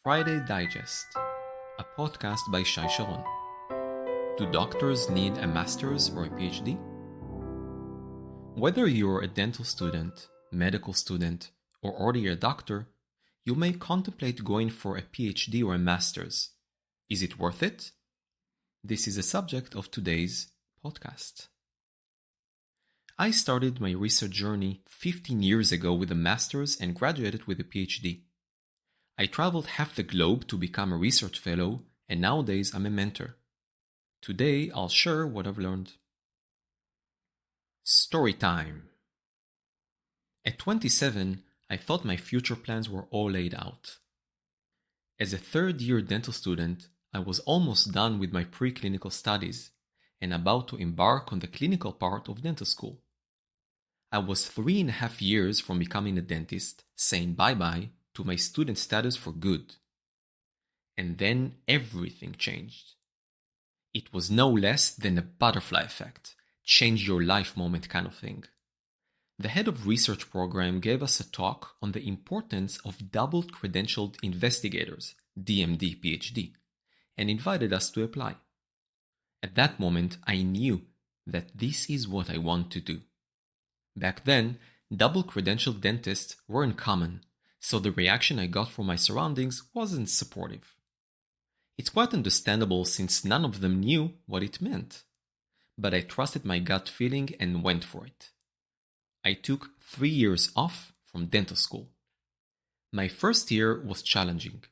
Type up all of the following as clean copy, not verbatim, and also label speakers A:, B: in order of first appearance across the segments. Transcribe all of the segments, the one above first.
A: Friday Digest, a podcast by Shai Sharon. Do doctors need a master's or a PhD? Whether you're a dental student, medical student, or already a doctor, you may contemplate going for a PhD or a master's. Is it worth it? This is the subject of today's podcast. I started my research journey 15 years ago with a master's and graduated with a PhD. I traveled half the globe to become a research fellow, and nowadays I'm a mentor. Today I'll share what I've learned. Story time. At 27, I thought my future plans were all laid out. As a third-year dental student, I was almost done with my preclinical studies and about to embark on the clinical part of dental school. I was 3.5 years from becoming a dentist, saying bye-bye to my student status for good. And then everything changed. It was no less than a butterfly effect, change your life moment kind of thing. The head of research program gave us a talk on the importance of double credentialed investigators, DMD PhD, and invited us to apply. At that moment, I knew that this is what I want to do. Back then, double credentialed dentists weren't common, so the reaction I got from my surroundings wasn't supportive. It's quite understandable since none of them knew what it meant. But I trusted my gut feeling and went for it. I took 3 years off from dental school. My first year was challenging.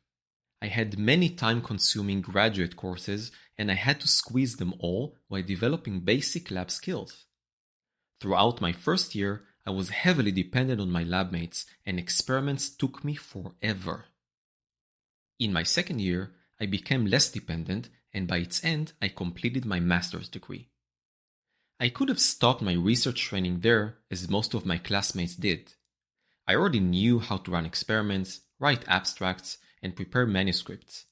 A: I had many time-consuming graduate courses and I had to squeeze them all while developing basic lab skills. Throughout my first year, I was heavily dependent on my lab mates and experiments took me forever. In my second year, I became less dependent and by its end, I completed my master's degree. I could have stopped my research training there as most of my classmates did. I already knew how to run experiments, write abstracts, and prepare manuscripts.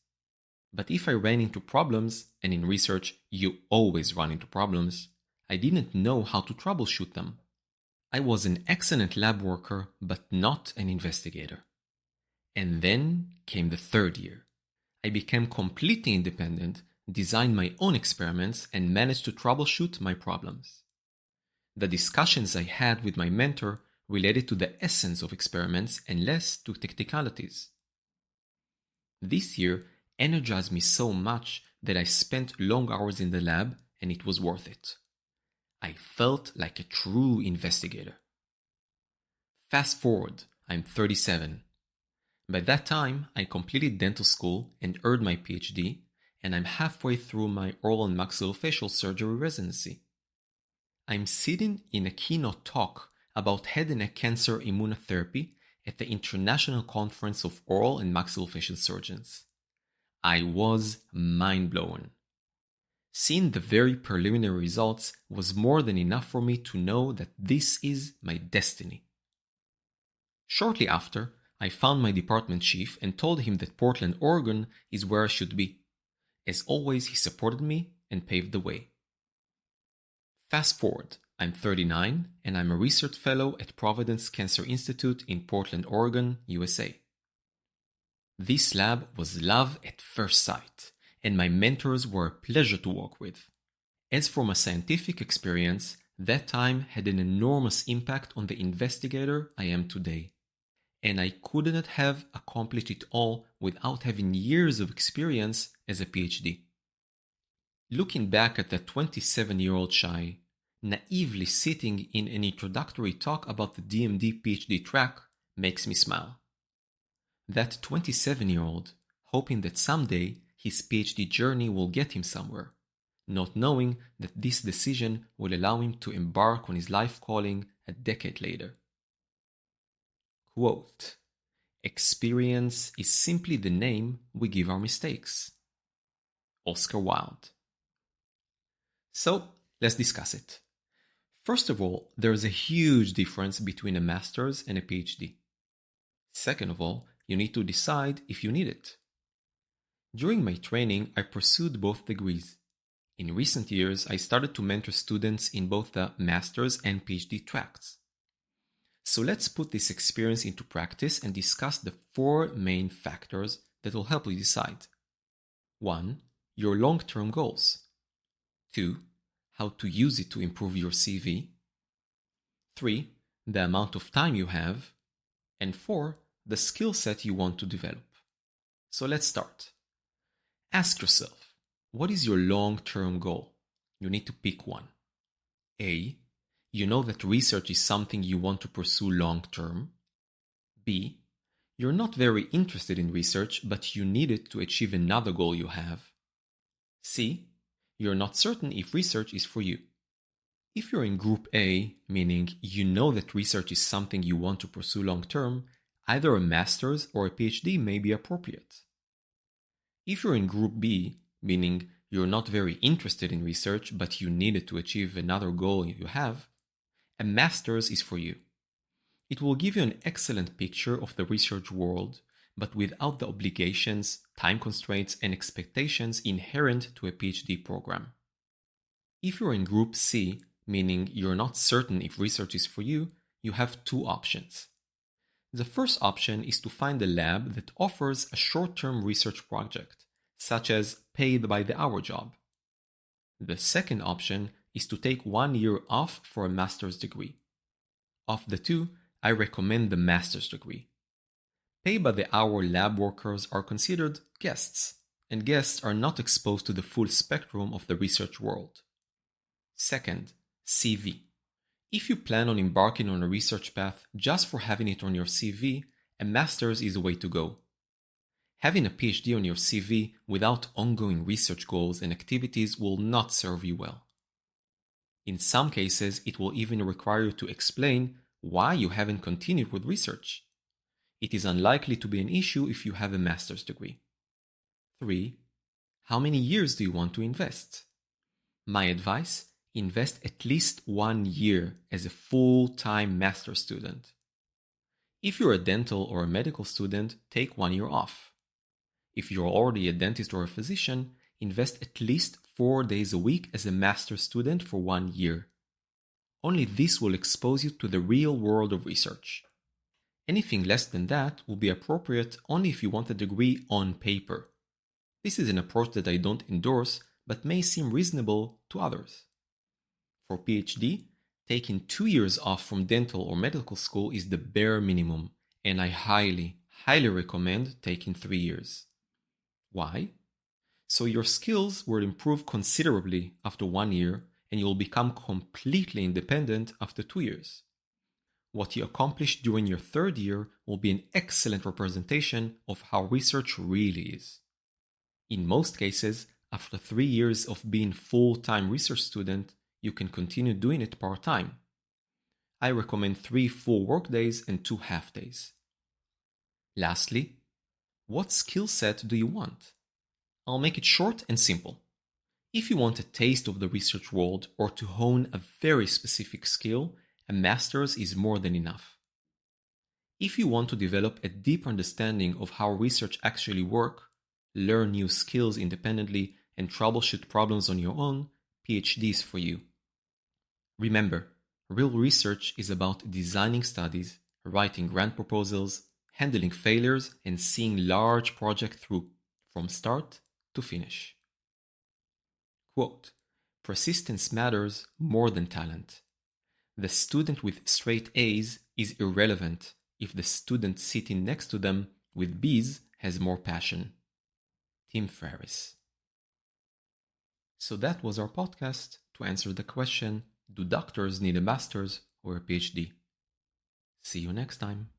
A: But if I ran into problems, and in research you always run into problems, I didn't know how to troubleshoot them. I was an excellent lab worker, but not an investigator. And then came the third year. I became completely independent, designed my own experiments, and managed to troubleshoot my problems. The discussions I had with my mentor related to the essence of experiments and less to technicalities. This year energized me so much that I spent long hours in the lab and it was worth it. I felt like a true investigator. Fast forward, I'm 37. By that time, I completed dental school and earned my PhD, and I'm halfway through my oral and maxillofacial surgery residency. I'm sitting in a keynote talk about head and neck cancer immunotherapy at the International Conference of Oral and Maxillofacial Surgeons. I was mind-blown. Seeing the very preliminary results was more than enough for me to know that this is my destiny. Shortly after, I found my department chief and told him that Portland, Oregon is where I should be. As always, he supported me and paved the way. Fast forward, I'm 39 and I'm a research fellow at Providence Cancer Institute in Portland, Oregon, USA. This lab was love at first sight, and my mentors were a pleasure to work with. As for my scientific experience, that time had an enormous impact on the investigator I am today. And I couldn't have accomplished it all without having years of experience as a PhD. Looking back at that 27-year-old Shai, naively sitting in an introductory talk about the DMD PhD track makes me smile. That 27-year-old hoping that someday his PhD journey will get him somewhere, not knowing that this decision will allow him to embark on his life calling a decade later. Quote, "Experience is simply the name we give our mistakes." Oscar Wilde. So, let's discuss it. First of all, there is a huge difference between a master's and a PhD. Second of all, you need to decide if you need it. During my training, I pursued both degrees. In recent years, I started to mentor students in both the master's and PhD tracks. So let's put this experience into practice and discuss the 4 main factors that will help you decide. 1. Your long-term goals. 2. How to use it to improve your CV. 3. The amount of time you have. And 4. The skill set you want to develop. So let's start. Ask yourself, what is your long-term goal? You need to pick one. A. You know that research is something you want to pursue long-term. B. You're not very interested in research, but you need it to achieve another goal you have. C. You're not certain if research is for you. If you're in Group A, meaning you know that research is something you want to pursue long-term, either a master's or a PhD may be appropriate. If you're in Group B, meaning you're not very interested in research, but you need it to achieve another goal you have, a master's is for you. It will give you an excellent picture of the research world, but without the obligations, time constraints, and expectations inherent to a PhD program. If you're in Group C, meaning you're not certain if research is for you, you have two options. The first option is to find a lab that offers a short-term research project, such as paid by the hour job. The second option is to take 1 year off for a master's degree. Of the two, I recommend the master's degree. Pay by the hour lab workers are considered guests, and guests are not exposed to the full spectrum of the research world. Second, CV. If you plan on embarking on a research path just for having it on your CV, a master's is the way to go. Having a PhD on your CV without ongoing research goals and activities will not serve you well. In some cases, it will even require you to explain why you haven't continued with research. It is unlikely to be an issue if you have a master's degree. 3. How many years do you want to invest? My advice: invest at least 1 year as a full-time master's student. If you're a dental or a medical student, take 1 year off. If you're already a dentist or a physician, invest at least 4 days a week as a master's student for 1 year. Only this will expose you to the real world of research. Anything less than that will be appropriate only if you want a degree on paper. This is an approach that I don't endorse, but may seem reasonable to others. For PhD, taking 2 years off from dental or medical school is the bare minimum, and I highly recommend taking 3 years. Why? So your skills will improve considerably after 1 year, and you will become completely independent after 2 years. What you accomplish during your 3rd year will be an excellent representation of how research really is. In most cases, after 3 years of being full-time research student, you can continue doing it part-time. I recommend 3 full workdays and 2 half-days. Lastly, what skill set do you want? I'll make it short and simple. If you want a taste of the research world or to hone a very specific skill, a master's is more than enough. If you want to develop a deep understanding of how research actually works, learn new skills independently, and troubleshoot problems on your own, PhD is for you. Remember, real research is about designing studies, writing grant proposals, handling failures, and seeing large projects through, from start to finish. Quote, persistence matters more than talent. The student with straight A's is irrelevant if the student sitting next to them with B's has more passion. Tim Ferriss. So that was our podcast to answer the question, do doctors need a master's or a PhD? See you next time.